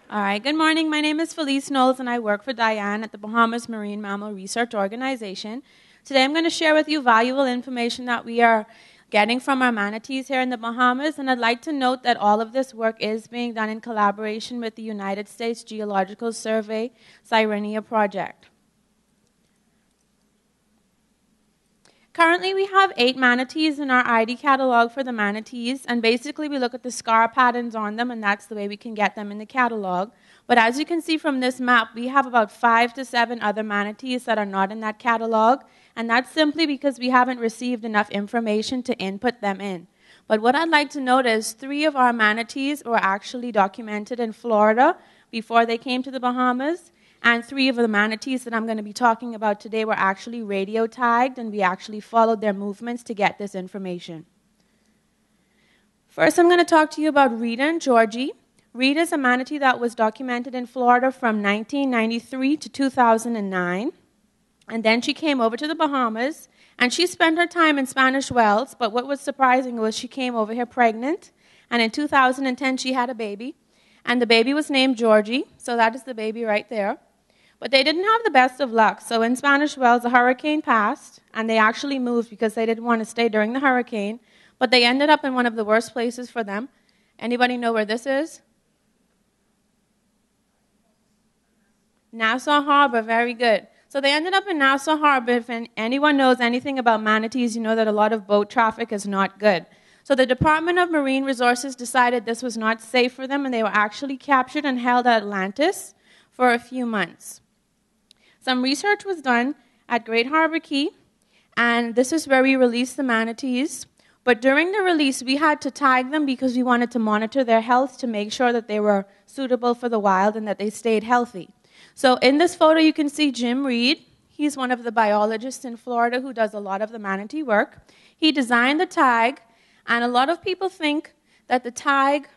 All right, good morning. My name is Felice Knowles, and I work for Diane at the Bahamas Marine Mammal Research Organization. Today I'm going to share with you valuable information that we are getting from our manatees here in the Bahamas, and I'd like to note that all of this work is being done in collaboration with the United States Geological Survey Sirenia Project. Currently, we have 8 manatees in our ID catalog for the manatees, and basically we look at the scar patterns on them, and that's the way we can get them in the catalog. But as you can see from this map, we have about 5 to 7 other manatees that are not in that catalog, and that's simply because we haven't received enough information to input them in. But what I'd like to note is 3 of our manatees were actually documented in Florida before they came to the Bahamas. And 3 of the manatees that I'm going to be talking about today were actually radio tagged, and we actually followed their movements to get this information. First, I'm going to talk to you about Rita and Georgie. Reid is a manatee that was documented in Florida from 1993 to 2009. And then she came over to the Bahamas, and she spent her time in Spanish Wells, but what was surprising was she came over here pregnant, and in 2010 she had a baby, and the baby was named Georgie, so that is the baby right there. But they didn't have the best of luck. So in Spanish Wells, a hurricane passed, and they actually moved because they didn't want to stay during the hurricane. But they ended up in one of the worst places for them. Anybody know where this is? Nassau Harbor, very good. So they ended up in Nassau Harbor. If anyone knows anything about manatees, you know that a lot of boat traffic is not good. So the Department of Marine Resources decided this was not safe for them, and they were actually captured and held at Atlantis for a few months. Some research was done at Great Harbor Key, and this is where we released the manatees. But during the release, we had to tag them because we wanted to monitor their health to make sure that they were suitable for the wild and that they stayed healthy. So in this photo, you can see Jim Reid. He's one of the biologists in Florida who does a lot of the manatee work. He designed the tag, and a lot of people think that the tag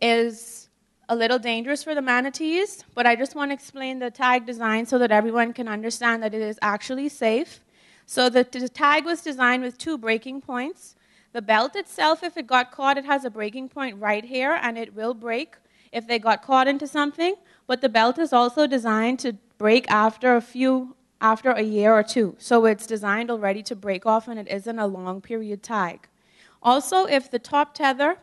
is a little dangerous for the manatees, but I just want to explain the tag design so that everyone can understand that it is actually safe. So the tag was designed with 2 breaking points. The belt itself, if it got caught, it has a breaking point right here, and it will break if they got caught into something. But the belt is also designed to break after a year or 2. So it's designed already to break off, and it isn't a long period tag. Also, if the top tether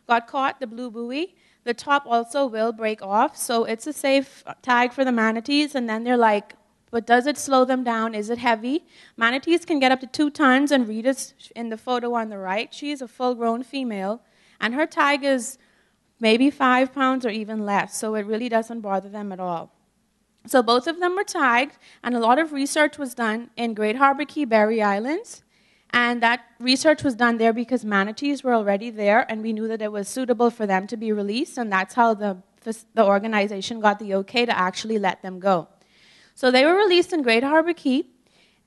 got caught, the blue buoy, the top also will break off, so it's a safe tag for the manatees. And then they're like, but does it slow them down? Is it heavy? Manatees can get up to 2 tons, and Rita's in the photo on the right. She's a full-grown female, and her tag is maybe 5 pounds or even less, so it really doesn't bother them at all. So both of them were tagged, and a lot of research was done in Great Harbor Key, Berry Islands. And that research was done there because manatees were already there, and we knew that it was suitable for them to be released, and that's how the organization got the okay to actually let them go. So they were released in Great Harbor Key,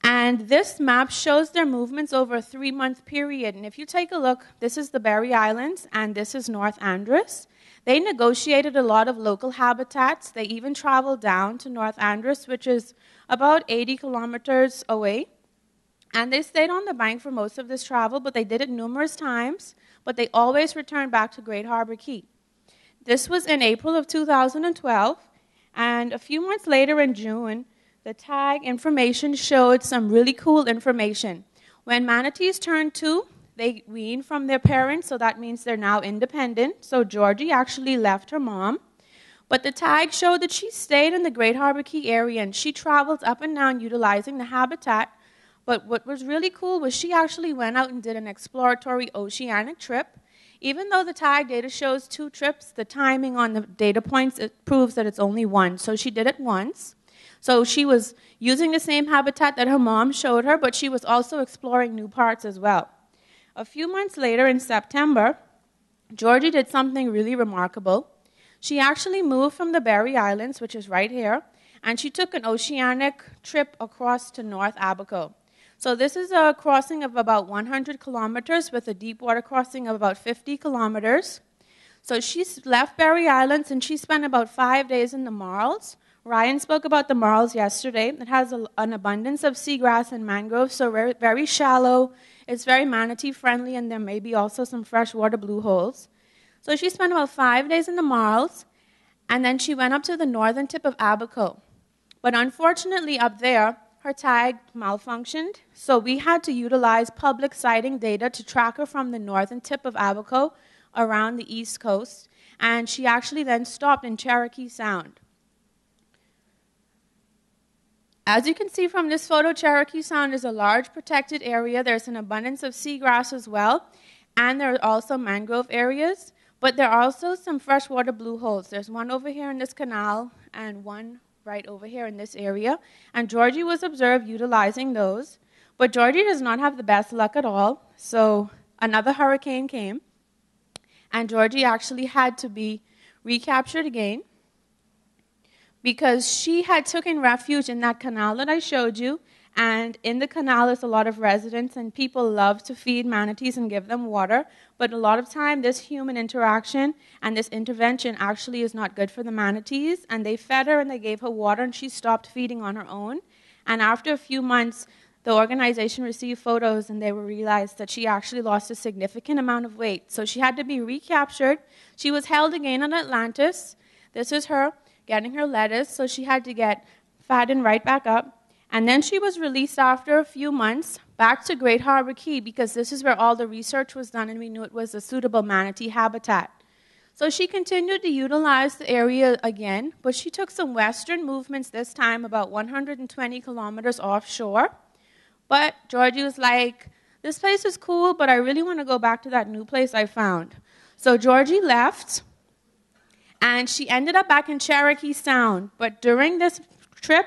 and this map shows their movements over a 3-month period. And if you take a look, this is the Berry Islands, and this is North Andros. They negotiated a lot of local habitats. They even traveled down to North Andros, which is about 80 kilometers away. And they stayed on the bank for most of this travel, but they did it numerous times, but they always returned back to Great Harbor Key. This was in April of 2012, and a few months later in June, the tag information showed some really cool information. When manatees turn 2, they wean from their parents, so that means they're now independent. So Georgie actually left her mom, but the tag showed that she stayed in the Great Harbor Key area, and she traveled up and down utilizing the habitat. But what was really cool was she actually went out and did an exploratory oceanic trip. Even though the tag data shows 2 trips, the timing on the data points, it proves that it's only 1. So she did it once. So she was using the same habitat that her mom showed her, but she was also exploring new parts as well. A few months later, in September, Georgie did something really remarkable. She actually moved from the Berry Islands, which is right here, and she took an oceanic trip across to North Abaco. So this is a crossing of about 100 kilometers with a deep water crossing of about 50 kilometers. So she left Berry Islands, and she spent about 5 days in the marls. Ryan spoke about the marls yesterday. It has an abundance of seagrass and mangroves, so very, very shallow. It's very manatee friendly, and there may be also some freshwater blue holes. So she spent about 5 days in the marls, And then she went up to the northern tip of Abaco. But unfortunately, up there, her tag malfunctioned, so we had to utilize public sighting data to track her from the northern tip of Abaco around the east coast, and she actually then stopped in Cherokee Sound. As you can see from this photo, Cherokee Sound is a large protected area. There's an abundance of seagrass as well, and there are also mangrove areas, but there are also some freshwater blue holes. There's one over here in this canal and one right over here in this area, and Georgie was observed utilizing those, but Georgie does not have the best luck at all. So another hurricane came, and Georgie actually had to be recaptured again because she had taken refuge in that canal that I showed you, and in the canal is a lot of residents, and people love to feed manatees and give them water, but a lot of time this human interaction and this intervention actually is not good for the manatees, and they fed her and they gave her water, and she stopped feeding on her own. And after a few months, the organization received photos, and they realized that she actually lost a significant amount of weight. So she had to be recaptured. She was held again on Atlantis. This is her getting her lettuce, so she had to get fattened right back up. And then she was released after a few months back to Great Harbor Key because this is where all the research was done, and we knew it was a suitable manatee habitat. So she continued to utilize the area again, but she took some western movements this time, about 120 kilometers offshore. But Georgie was like, this place is cool, but I really want to go back to that new place I found. So Georgie left, and she ended up back in Cherokee Sound. But during this trip,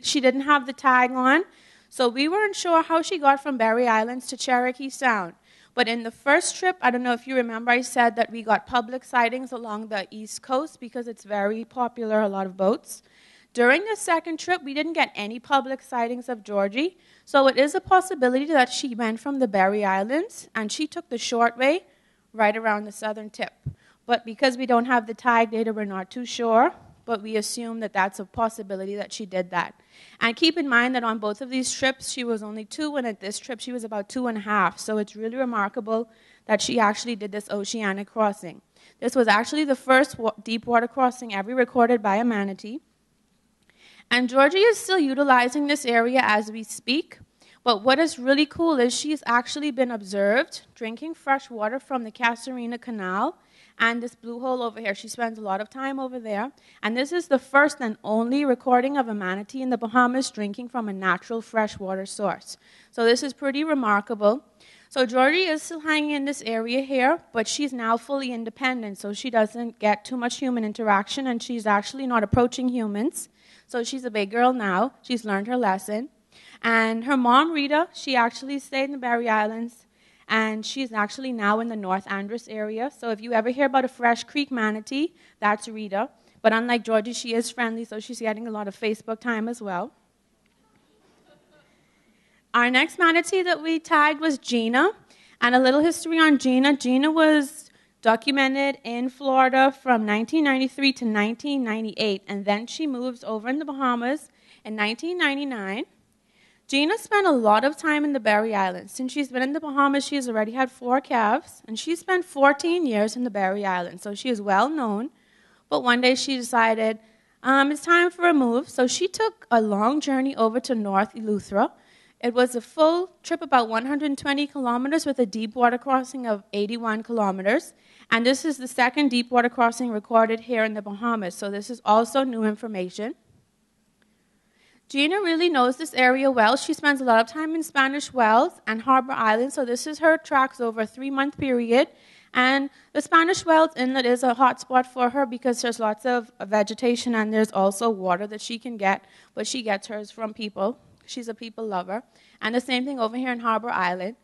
she didn't have the tag on, so we weren't sure how she got from Berry Islands to Cherokee Sound. But in the first trip, I don't know if you remember, I said that we got public sightings along the east coast because it's very popular, a lot of boats. During the second trip, we didn't get any public sightings of Georgie, so it is a possibility that she went from the Berry Islands and she took the short way right around the southern tip. But because we don't have the tag data, we're not too sure, but we assume that that's a possibility that she did that. And keep in mind that on both of these trips, she was only 2, and at this trip, she was about 2.5. So it's really remarkable that she actually did this oceanic crossing. This was actually the first deep water crossing ever recorded by a manatee. And Georgie is still utilizing this area as we speak. But what is really cool is she's actually been observed drinking fresh water from the Casuarina Canal and this blue hole over here. She spends a lot of time over there. And this is the first and only recording of a manatee in the Bahamas drinking from a natural freshwater source. So this is pretty remarkable. So Georgie is still hanging in this area here, but she's now fully independent, so she doesn't get too much human interaction, and she's actually not approaching humans. So she's a big girl now. She's learned her lesson. And her mom, Rita, she actually stayed in the Berry Islands, and she's actually now in the North Andros area. So if you ever hear about a fresh creek manatee, that's Rita. But unlike Georgie, she is friendly, so she's getting a lot of Facebook time as well. Our next manatee that we tagged was Gina. And a little history on Gina. Gina was documented in Florida from 1993 to 1998, and then she moves over in the Bahamas in 1999. Gina spent a lot of time in the Berry Islands. Since she's been in the Bahamas, she's already had 4 calves, and she spent 14 years in the Berry Islands, so she is well known. But one day she decided, it's time for a move, so she took a long journey over to North Eleuthera. It was a full trip, about 120 kilometers, with a deep water crossing of 81 kilometers. And this is the second deep water crossing recorded here in the Bahamas, so this is also new information. Gina really knows this area well. She spends a lot of time in Spanish Wells and Harbor Island, so this is her tracks over a 3-month period. And the Spanish Wells Inlet is a hot spot for her because there's lots of vegetation and there's also water that she can get, but she gets hers from people. She's a people lover. And the same thing over here in Harbor Island.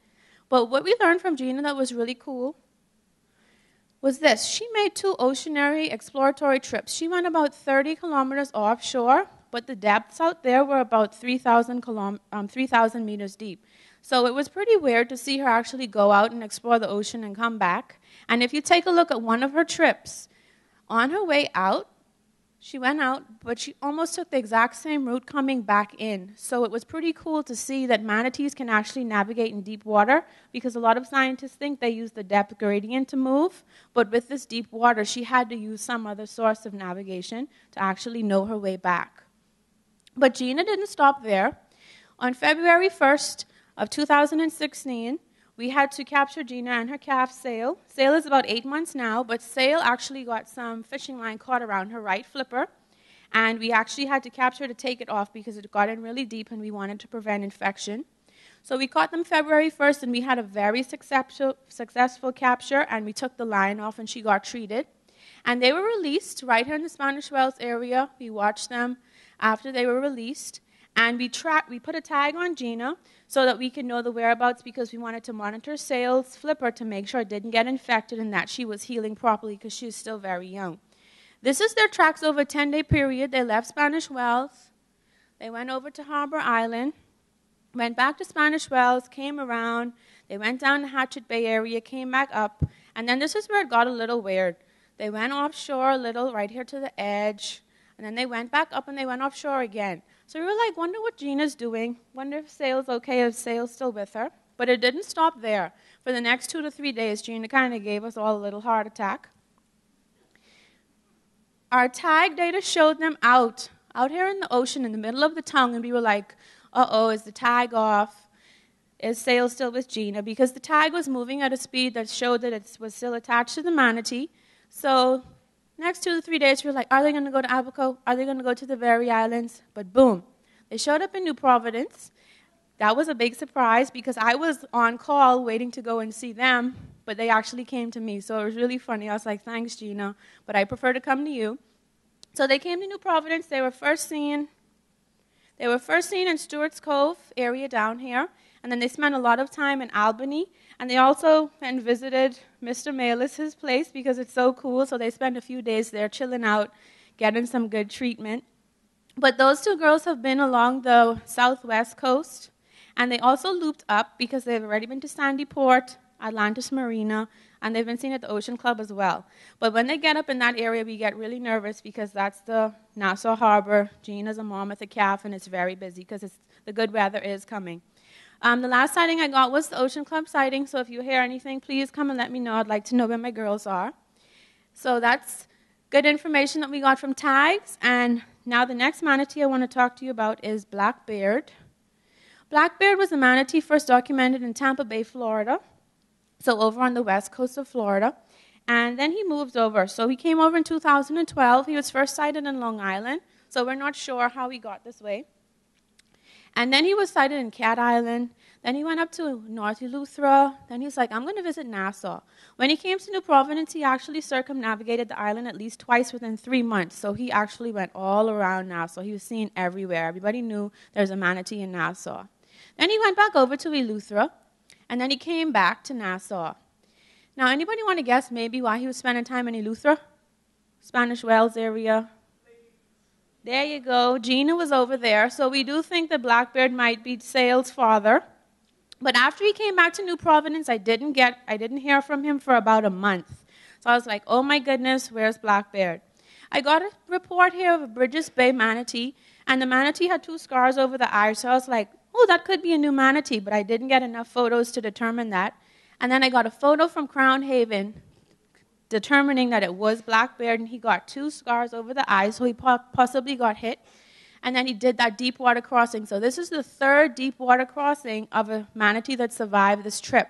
But what we learned from Gina that was really cool was this. She made 2 oceanary exploratory trips. She went about 30 kilometers offshore, but the depths out there were about 3,000 meters deep. So it was pretty weird to see her actually go out and explore the ocean and come back. And if you take a look at one of her trips, on her way out, She went out, but she almost took the exact same route coming back in. So it was pretty cool to see that manatees can actually navigate in deep water, because a lot of scientists think they use the depth gradient to move. But with this deep water, she had to use some other source of navigation to actually know her way back. But Gina didn't stop there. On February 1st of 2016, we had to capture Gina and her calf, Sail. Sail is about 8 months now, but Sail actually got some fishing line caught around her right flipper, and we actually had to capture her to take it off because it got in really deep and we wanted to prevent infection. So we caught them February 1st, and we had a very successful capture, and we took the line off and she got treated. And they were released right here in the Spanish Wells area. We watched them after they were released, and we put a tag on Gina so that we could know the whereabouts, because we wanted to monitor Sail's flipper to make sure it didn't get infected and that she was healing properly, because she was still very young. This is their tracks over a 10-day period. They left Spanish Wells. They went over to Harbor Island, went back to Spanish Wells, came around. They went down the Hatchet Bay area, came back up, and then this is where it got a little weird. They went offshore a little, right here to the edge, and then they went back up and they went offshore again. So we were like, wonder what Gina's doing. Wonder if Sail's okay, if Sail's still with her. But it didn't stop there. For the next 2 to 3 days, Gina kind of gave us all a little heart attack. Our tag data showed them out here in the ocean in the middle of the tongue, and we were like, uh-oh, is the tag off? Is Sail still with Gina? Because the tag was moving at a speed that showed that it was still attached to the manatee. So next 2 to 3 days, we were like, are they going to go to Abaco? Are they going to go to the very islands? But boom, they showed up in New Providence. That was a big surprise, because I was on call waiting to go and see them, but they actually came to me. So it was really funny. I was like, thanks, Gina, but I prefer to come to you. So they came to New Providence. They were first seen in Stewart's Cove area down here, and then they spent a lot of time in Albany, and they also went and visited Mr. Malis' place because it's so cool, so they spent a few days there chilling out, getting some good treatment. But those two girls have been along the southwest coast, and they also looped up because they've already been to Sandy Port, Atlantis Marina, and they've been seen at the Ocean Club as well. But when they get up in that area, we get really nervous because that's the Nassau Harbor. Gina's a mom with a calf, and it's very busy because the good weather is coming. The last sighting I got was the Ocean Club sighting, so if you hear anything, please come and let me know. I'd like to know where my girls are. So that's good information that we got from tags. And now the next manatee I want to talk to you about is Blackbeard. Blackbeard was a manatee first documented in Tampa Bay, Florida, so over on the west coast of Florida. And then he moved over. So he came over in 2012. He was first sighted in Long Island, so we're not sure how he got this way. And then he was sighted in Cat Island. Then he went up to North Eleuthera. Then he was like, I'm going to visit Nassau. When he came to New Providence, he actually circumnavigated the island at least twice within 3 months. So he actually went all around Nassau. He was seen everywhere. Everybody knew there's a manatee in Nassau. Then he went back over to Eleuthera, and then he came back to Nassau. Now, anybody want to guess maybe why he was spending time in Eleuthera? Spanish Wells area. There you go. Gina was over there. So we do think that Blackbeard might be Sail's father. But after he came back to New Providence, I didn't hear from him for about a month. So I was like, oh my goodness, where's Blackbeard? I got a report here of a Bridges Bay manatee, and the manatee had 2 scars over the eye. So I was like, oh, that could be a new manatee, but I didn't get enough photos to determine that. And then I got a photo from Crown Haven determining that it was Blackbeard, and he got 2 scars over the eyes, so he possibly got hit. And then he did that deep water crossing. So this is the 3rd deep water crossing of a manatee that survived this trip.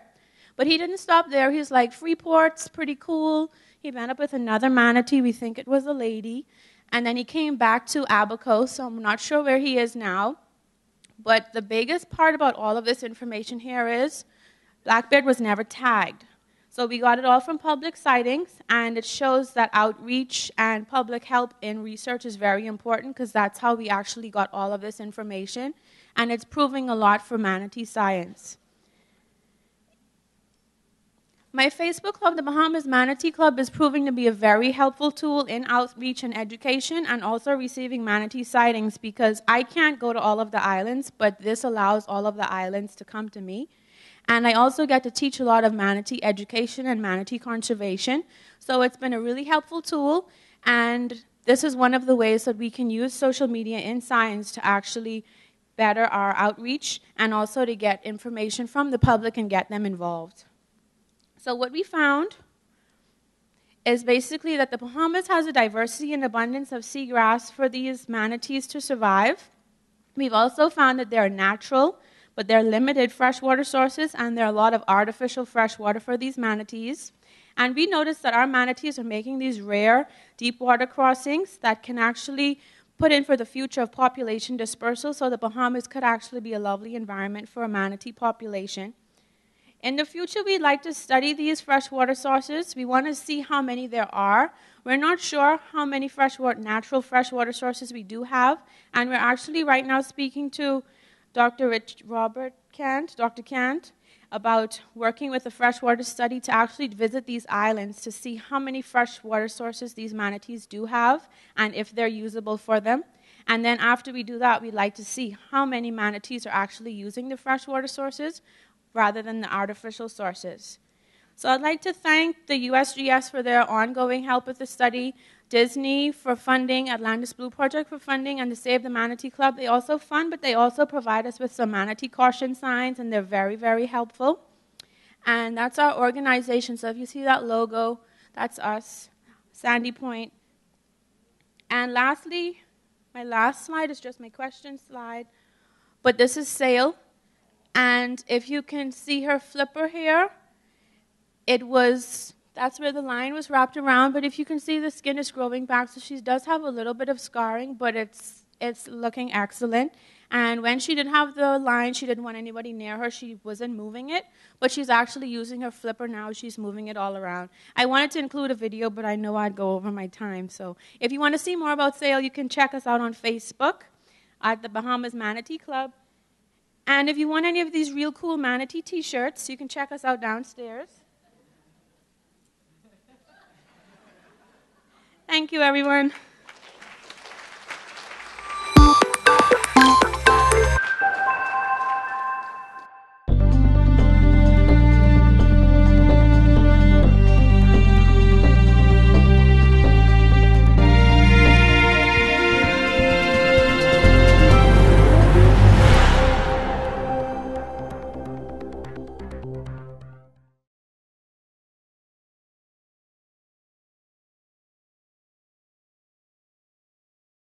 But he didn't stop there. He was like, Freeport's pretty cool. He met up with another manatee. We think it was a lady. And then he came back to Abaco, so I'm not sure where he is now. But the biggest part about all of this information here is Blackbeard was never tagged. So we got it all from public sightings, and it shows that outreach and public help in research is very important, because that's how we actually got all of this information, and it's proving a lot for manatee science. My Facebook club, the Bahamas Manatee Club, is proving to be a very helpful tool in outreach and education, and also receiving manatee sightings, because I can't go to all of the islands, but this allows all of the islands to come to me. And I also get to teach a lot of manatee education and manatee conservation. So it's been a really helpful tool. And this is one of the ways that we can use social media in science to actually better our outreach and also to get information from the public and get them involved. So what we found is basically that the Bahamas has a diversity and abundance of seagrass for these manatees to survive. We've also found that there are natural, but they're limited freshwater sources, and there are a lot of artificial freshwater for these manatees. And we noticed that our manatees are making these rare deep water crossings that can actually put in for the future of population dispersal, so the Bahamas could actually be a lovely environment for a manatee population. In the future, we'd like to study these freshwater sources. We want to see how many there are. We're not sure how many natural freshwater sources we do have, and we're actually right now speaking to Dr. Dr. Kant, about working with a freshwater study to actually visit these islands to see how many freshwater sources these manatees do have and if they're usable for them. And then after we do that, we'd like to see how many manatees are actually using the freshwater sources rather than the artificial sources. So I'd like to thank the USGS for their ongoing help with the study, Disney for funding, Atlantis Blue Project for funding, and the Save the Manatee Club. They also fund, but they also provide us with some manatee caution signs, and they're very, very helpful. And that's our organization. So if you see that logo, that's us, Sandy Point. And lastly, my last slide is just my question slide. But this is Sail. And if you can see her flipper here, that's where the line was wrapped around, but if you can see, the skin is growing back, so she does have a little bit of scarring, but it's looking excellent. And when she didn't have the line, she didn't want anybody near her. She wasn't moving it, but she's actually using her flipper now. She's moving it all around. I wanted to include a video, but I know I'd go over my time. So if you want to see more about Sail, you can check us out on Facebook at the Bahamas Manatee Club. And if you want any of these real cool manatee t-shirts, you can check us out downstairs. Thank you, everyone.